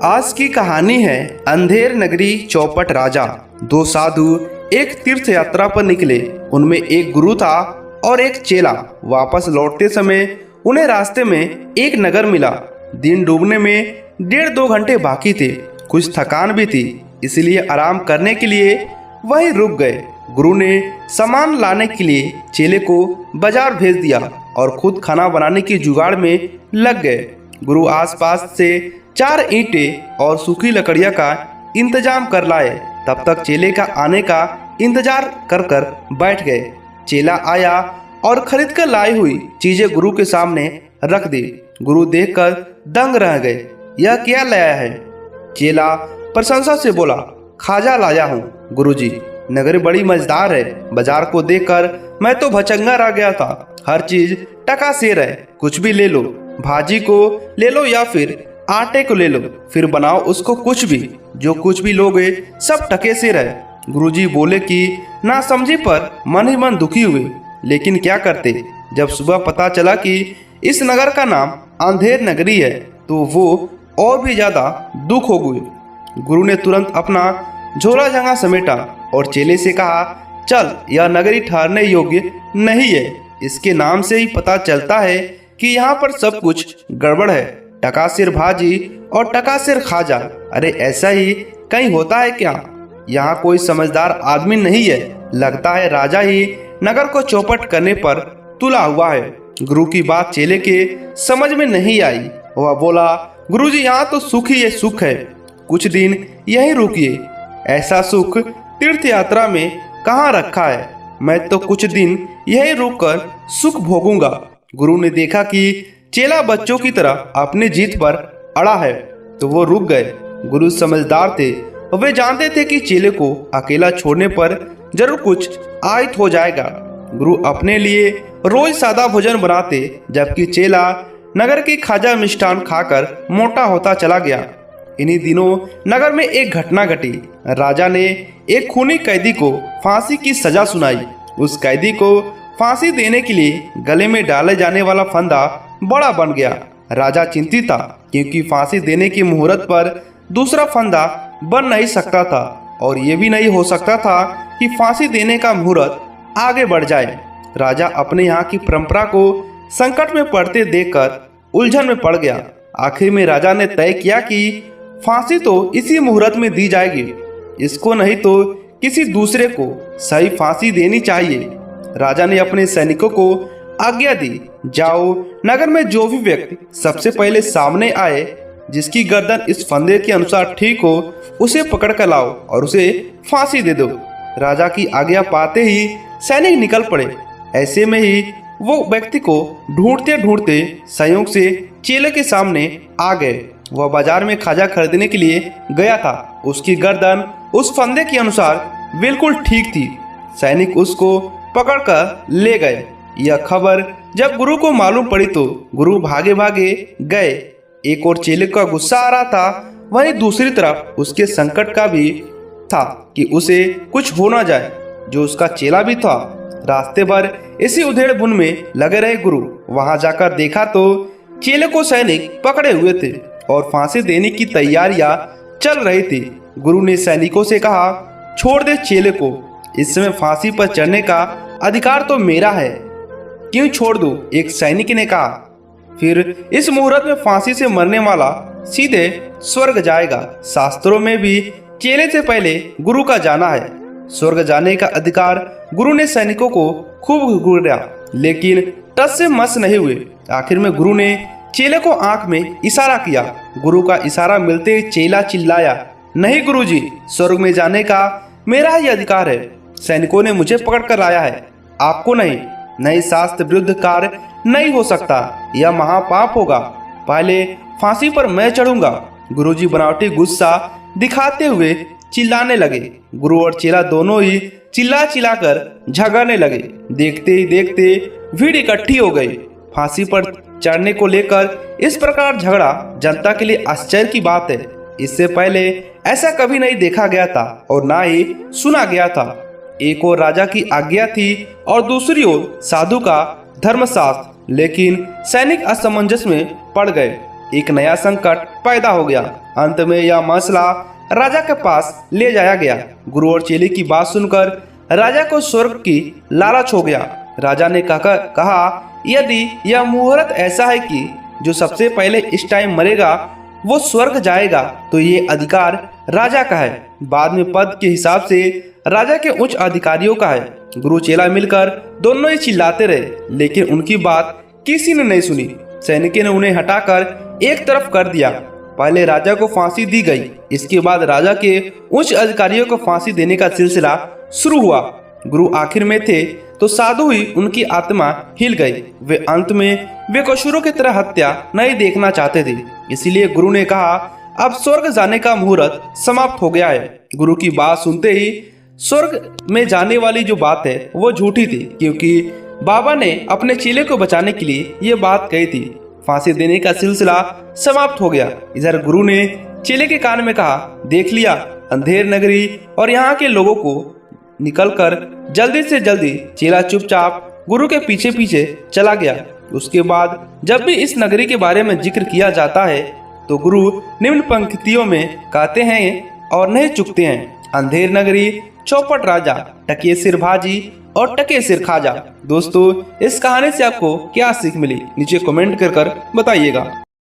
आज की कहानी है अंधेर नगरी चौपट राजा। दो साधु एक तीर्थ यात्रा पर निकले। उनमें एक गुरु था और एक चेला। वापस लौटते समय उन्हें रास्ते में एक नगर मिला। दिन डूबने में 1.5-2 घंटे बाकी थे। कुछ थकान भी थी, इसलिए आराम करने के लिए वहीं रुक गए। गुरु ने सामान लाने के लिए चेले को बाजार भेज दिया और खुद खाना बनाने की जुगाड़ में लग गए। गुरु आसपास से 4 ईंटें और सूखी लकड़ियां का इंतजाम कर लाए। तब तक चेले का आने का इंतजार कर कर बैठ गए। चेला आया और खरीद कर लाई हुई चीजें गुरु के सामने रख दी। गुरु देखकर दंग रह गए। यह क्या लाया है? चेला प्रशंसा से बोला, खाजा लाया हूँ गुरुजी। नगरी बड़ी मजेदार है। बाजार को देखकर मैं तो भचंगा रह गया था। हर चीज टका सेर है। कुछ भी ले लो, भाजी को ले लो या फिर आटे को ले लो, फिर बनाओ उसको कुछ भी। जो कुछ भी लोगे सब टके से रहे। गुरुजी बोले कि ना समझी पर मन ही मन दुखी हुए, लेकिन क्या करते। जब सुबह पता चला कि इस नगर का नाम अंधेर नगरी है तो वो और भी ज्यादा दुख हो गए। गुरु ने तुरंत अपना झोला झंगा समेटा और चेले से कहा, चल, यह नगरी ठहरने योग्य नहीं है। इसके नाम से ही पता चलता है कि यहाँ पर सब कुछ गड़बड़ है। टकासिर भाजी और टकासिर खाजा। अरे ऐसा ही कहीं होता है क्या? यहाँ कोई समझदार आदमी नहीं है। लगता है राजा ही नगर को चौपट करने पर तुला हुआ है। गुरु की बात चेले के समझ में नहीं आई। वह बोला, गुरुजी, यहाँ तो सुख ही सुख है। कुछ दिन यहीं रुकिए। ऐसा सुख तीर्थ यात्रा में कहाँ रखा है? मैं तो कुछ दिन यहीं रुककर सुख भोगूंगा। गुरु ने देखा कि चेला बच्चों की तरह अपनी जीत पर अड़ा है तो वो रुक गए। गुरु समझदार थे। वे जानते थे कि चेले को अकेला छोड़ने पर जरूर कुछ आयत हो जाएगा। गुरु अपने लिए रोज सादा भोजन बनाते, जबकि चेला नगर की खाजा मिष्ठान खाकर मोटा होता चला गया। इन्हीं दिनों नगर में एक घटना घटी। राजा ने एक खूनी कैदी को फांसी की सजा सुनाई। उस कैदी को फांसी देने के लिए गले में डाले जाने वाला फंदा बड़ा बन गया। राजा चिंतित था, क्योंकि फांसी देने के मुहूर्त पर दूसरा फंदा बन नहीं सकता था और ये भी नहीं हो सकता था कि फांसी देने का मुहूर्त आगे बढ़ जाए। राजा अपने यहाँ की परंपरा को संकट में पड़ते देखकर उलझन में पड़ गया। आखिर में राजा ने तय किया कि फांसी तो इसी मुहूर्त में दी जाएगी। इसको नहीं तो किसी दूसरे को सही फांसी देनी चाहिए। राजा ने अपने सैनिकों को आज्ञा दी, जाओ, नगर में जो भी व्यक्ति सबसे पहले सामने आए, जिसकी गर्दन इस फंदे के अनुसार ठीक हो, उसे पकड़ कर लाओ और उसे फांसी दे दो। राजा की आज्ञा पाते ही सैनिक निकल पड़े। ऐसे में ही वो व्यक्ति को ढूंढते ढूंढते संयोग से चेले के सामने आ गए। वह बाजार में खाजा खरीदने के लिए गया था। उसकी गर्दन उस फंदे के अनुसार बिल्कुल ठीक थी। सैनिक उसको पकड़कर ले गए। यह खबर जब गुरु को मालूम पड़ी तो गुरु भागे भागे गए। एक और चेले का गुस्सा आ रहा था, वहीं दूसरी तरफ उसके संकट का भी था कि उसे कुछ हो ना जाए, जो उसका चेला भी था। रास्ते भर इसी उधेड़ बुन में लगे रहे गुरु। वहां जाकर देखा तो चेले को सैनिक पकड़े हुए थे और फांसी देने की तैयारियां चल रही थी। गुरु ने सैनिकों से कहा, छोड़ दे चेले को। इस समय फांसी पर चढ़ने का अधिकार तो मेरा है, क्यों छोड़ दूं? एक सैनिक ने कहा। फिर इस मुहूर्त में फांसी से मरने वाला सीधे स्वर्ग जाएगा। शास्त्रों में भी चेले से पहले गुरु का जाना है। स्वर्ग जाने का अधिकार गुरु ने सैनिकों को खूब घूरा, लेकिन टस से मस नहीं हुए। आखिर में गुरु ने चेले को आंख में इशारा किया। गुरु का इशारा मिलते ही चेला चिल्लाया, नहीं गुरुजी, स्वर्ग में जाने का मेरा ही अधिकार है। सैनिकों ने मुझे पकड़ कर लाया है, आपको नहीं। नई शास्त्र विरुद्ध कार्य नहीं हो सकता, यह महापाप होगा। पहले फांसी पर मैं चढ़ूंगा। गुरुजी बनावटी गुस्सा दिखाते हुए चिल्लाने लगे। गुरु और चेला दोनों ही चिल्ला चिल्लाकर झगड़ने लगे। देखते ही देखते भीड़ इकट्ठी हो गई। फांसी पर चढ़ने को लेकर इस प्रकार झगड़ा जनता के लिए आश्चर्य की बात है। इससे पहले ऐसा कभी नहीं देखा गया था और ना ही सुना गया था। एक ओर राजा की आज्ञा थी और दूसरी ओर साधु का धर्मशास्त्र, लेकिन सैनिक असमंजस में पड़ गए। एक नया संकट पैदा हो गया। अंत में यह मसला राजा के पास ले जाया गया। गुरु और चेले की बात सुनकर राजा को स्वर्ग की लालच हो गया। राजा ने कहा यदि यह मुहूर्त ऐसा है कि जो सबसे पहले इस टाइम मरेगा वो स्वर्ग जाएगा तो ये अधिकार राजा का है। बाद में पद के हिसाब से राजा के उच्च अधिकारियों का है। गुरु चेला मिलकर दोनों ही चिल्लाते रहे लेकिन उनकी बात किसी ने नहीं सुनी। सैनिकों ने उन्हें हटाकर एक तरफ कर दिया। पहले राजा को फांसी दी गई, इसके बाद राजा के उच्च अधिकारियों को फांसी देने का सिलसिला शुरू हुआ। गुरु आखिर में थे तो साधु ही उनकी आत्मा हिल गई। वे अंत में बेकसूरों की तरह हत्या नहीं देखना चाहते थे। इसीलिए गुरु ने कहा अब स्वर्ग जाने का मुहूर्त समाप्त हो गया है। गुरु की बात सुनते ही स्वर्ग में जाने वाली जो बात है वो झूठी थी, क्योंकि बाबा ने अपने चेले को बचाने के लिए ये बात कही थी। फांसी देने का सिलसिला समाप्त हो गया। इधर गुरु ने चेले के कान में कहा देख लिया, अंधेर नगरी और यहाँ के लोगों को निकलकर जल्दी से जल्दी। चेला चुपचाप गुरु के पीछे पीछे चला गया। उसके बाद जब भी इस नगरी के बारे में जिक्र किया जाता है तो गुरु निम्न पंक्तियों में कहते हैं और नहीं चुकते हैं, अंधेर नगरी, चौपट राजा, टके सिर भाजी और टके सिर खाजा। दोस्तों, इस कहानी से आपको क्या सीख मिली नीचे कमेंट कर बताइएगा।